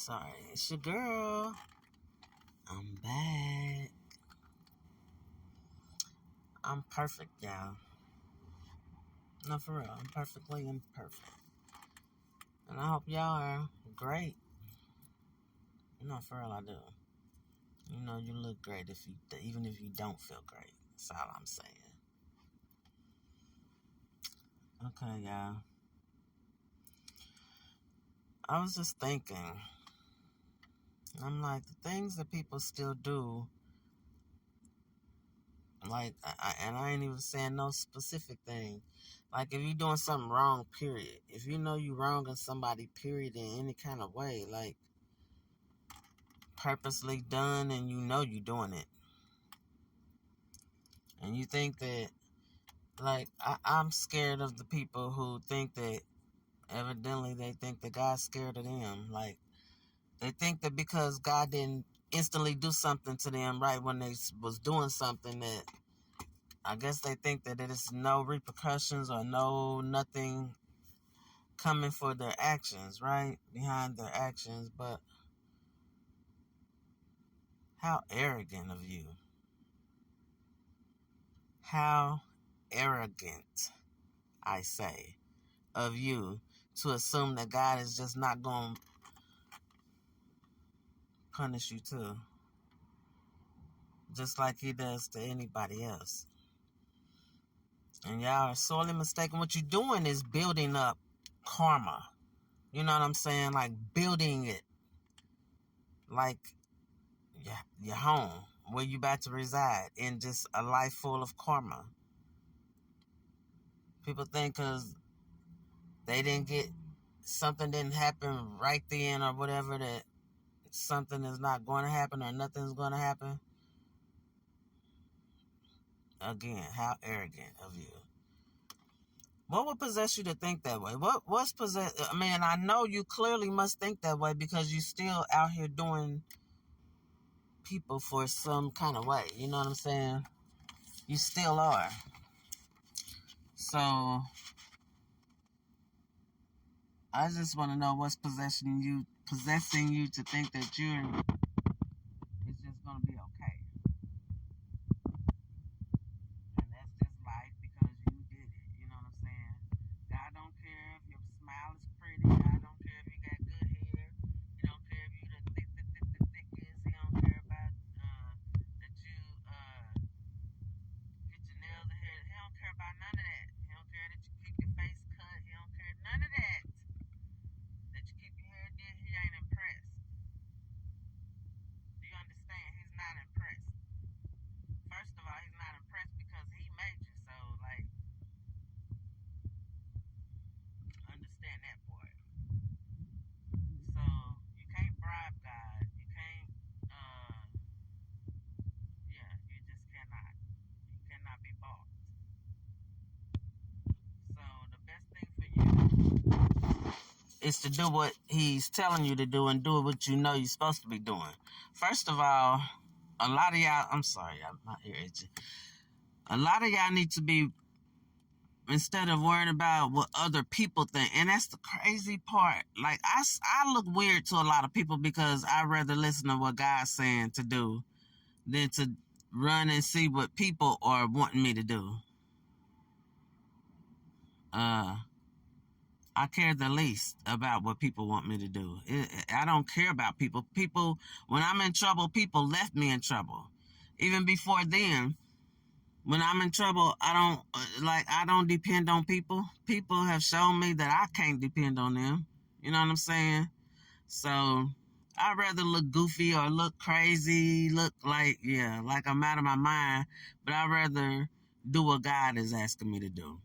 Sorry, it's your girl. I'm back. I'm perfect, y'all. No, for real. I'm perfectly imperfect. And I hope y'all are great. No, for real, I do. You know, you look great even if you don't feel great. That's all I'm saying. Okay, y'all. I was just thinking. I'm like, the things that people still do, like, and I ain't even saying no specific thing. Like, if you're doing something wrong, period. If you know you're wronging somebody, period, in any kind of way, like, purposely done, and you know you're doing it. And you think that, like, I'm scared of the people who think that, evidently, they think that God's scared of them. Like, they think that because God didn't instantly do something to them right when they was doing something, that I guess they think that there's no repercussions or nothing coming for their actions, right? Behind their actions. But how arrogant of you. How arrogant, I say, of you to assume that God is just not going to punish you too. Just like he does to anybody else. And y'all are sorely mistaken. What you're doing is building up karma. You know what I'm saying? Like building it. Like your home, where you about to reside, in just a life full of karma. People think because something didn't happen right then or whatever, that something is not going to happen or nothing's going to happen. Again, how arrogant of you. What would possess you to think that way? What's possess? I mean, I know you clearly must think that way because you still out here doing people for some kind of way. You know what I'm saying? You still are. So I just want to know what's possessing you to think that it's just gonna be okay. And that's just life because you did it. You know what I'm saying? God don't care if your smile is pretty. God don't care if you got good hair. He don't care if you the thickest. He don't care about that you get your nails or hair. He don't care about none of that. He don't care that you keep your face cut. He don't care none of that. That you keep your hair did. He ain't impressed. Do you understand? He's not impressed. First of all, he's not impressed because he made you. So, like, understand that part. So, you can't bribe God. You can't, you just cannot. You cannot be bought. So, the best thing for you is to do what he's telling you to do and do what you know you're supposed to be doing. First of all, a lot of y'all, I'm sorry, I'm not here itching. A lot of y'all need to be, instead of worrying about what other people think. And that's the crazy part. Like, I look weird to a lot of people because I'd rather listen to what God's saying to do than to run and see what people are wanting me to do. I care the least about what people want me to do. I don't care about people. People, when I'm in trouble, people left me in trouble. Even before then, when I'm in trouble, I don't depend on people. People have shown me that I can't depend on them. You know what I'm saying? So I'd rather look goofy or look crazy, look like I'm out of my mind, but I'd rather do what God is asking me to do.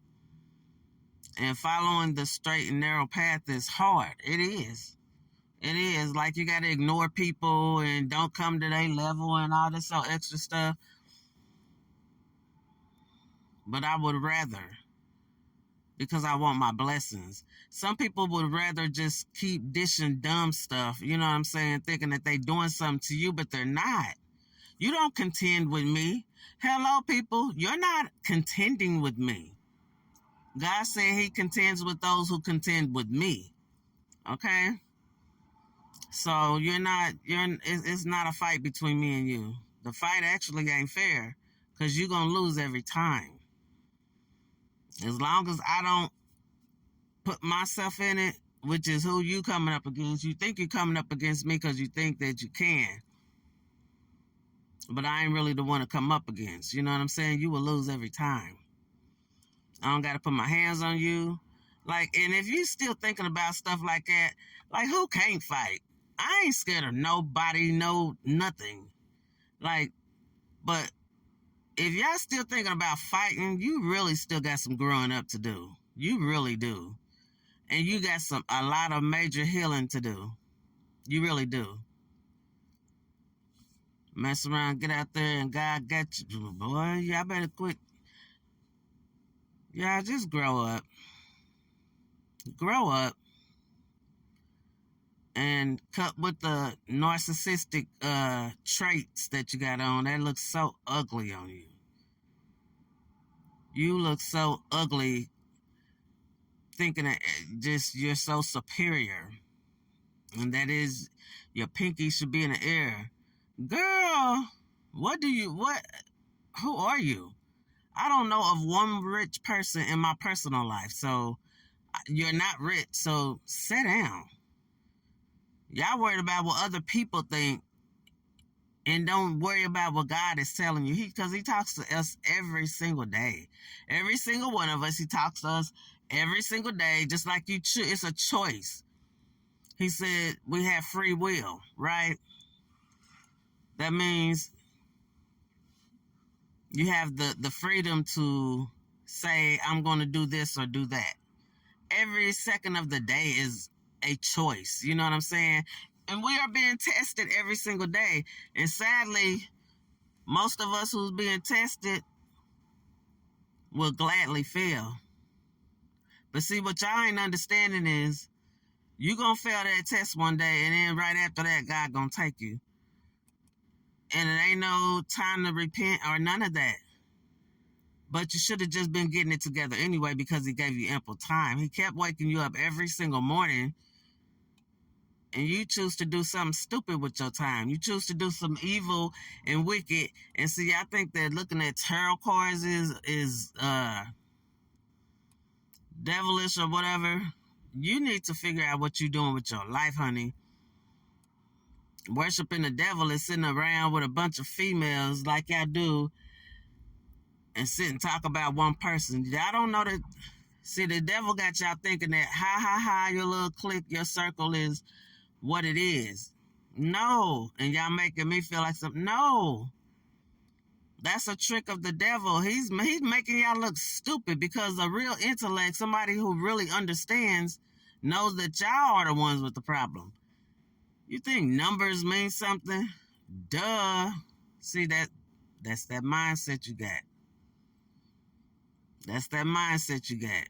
And following the straight and narrow path is hard. It is. It is. Like, you got to ignore people and don't come to their level and all this extra stuff. But I would rather, because I want my blessings. Some people would rather just keep dishing dumb stuff, you know what I'm saying, thinking that they doing something to you, but they're not. You don't contend with me. Hello, people. You're not contending with me. God said he contends with those who contend with me. Okay? So it's not a fight between me and you. The fight actually ain't fair because you're going to lose every time. As long as I don't put myself in it, which is who you coming up against. You think you're coming up against me because you think that you can. But I ain't really the one to come up against. You know what I'm saying? You will lose every time. I don't got to put my hands on you. Like, and if you still thinking about stuff like that, like, who can't fight? I ain't scared of nobody, no nothing. Like, but if y'all still thinking about fighting, you really still got some growing up to do. You really do. And you got a lot of major healing to do. You really do. Mess around, get out there, and God got you. Boy, y'all better quit. Y'all just grow up. Grow up. And cut with the narcissistic traits that you got on. That looks so ugly on you. You look so ugly thinking that just you're so superior. And that is, your pinky should be in the air. Girl, who are you? I don't know of one rich person in my personal life. So you're not rich. So sit down. Y'all worried about what other people think and don't worry about what God is telling you. Because he talks to us every single day. Every single one of us, he talks to us every single day, just like you choose. It's a choice. He said we have free will, right? That means you have the freedom to say, I'm going to do this or do that. Every second of the day is a choice. You know what I'm saying? And we are being tested every single day. And sadly, most of us who's being tested will gladly fail. But see, what y'all ain't understanding is you going to fail that test one day, and then right after that, God going to take you. And it ain't no time to repent or none of that. But you should have just been getting it together anyway because he gave you ample time. He kept waking you up every single morning. And you choose to do something stupid with your time. You choose to do some evil and wicked. And see, I think that looking at tarot cards is devilish or whatever. You need to figure out what you're doing with your life, honey. Worshiping the devil is sitting around with a bunch of females like y'all do and sit and talk about one person. Y'all don't know that. See, the devil got y'all thinking that, your little clique, your circle is what it is. No. And y'all making me feel like something. No. That's a trick of the devil. He's making y'all look stupid because a real intellect, somebody who really understands, knows that y'all are the ones with the problem. You think numbers mean something? Duh. See, that's that mindset you got. That's that mindset you got.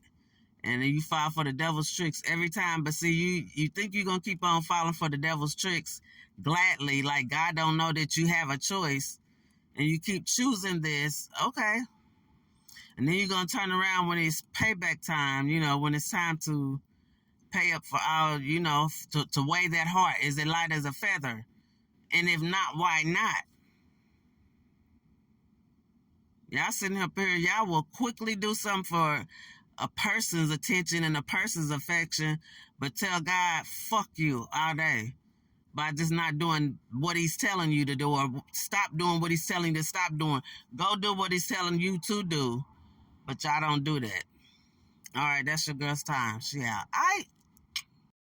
And then you fall for the devil's tricks every time. But see, you think you're going to keep on falling for the devil's tricks gladly, like God don't know that you have a choice, and you keep choosing this, okay. And then you're going to turn around when it's payback time, when it's time to pay up for all, to weigh that heart. Is it light as a feather? And if not, why not? Y'all sitting up here, y'all will quickly do something for a person's attention and a person's affection, but tell God, fuck you all day by just not doing what he's telling you to do, or stop doing what he's telling you to stop doing. Go do what he's telling you to do, but y'all don't do that. All right, that's your girl's time. She out.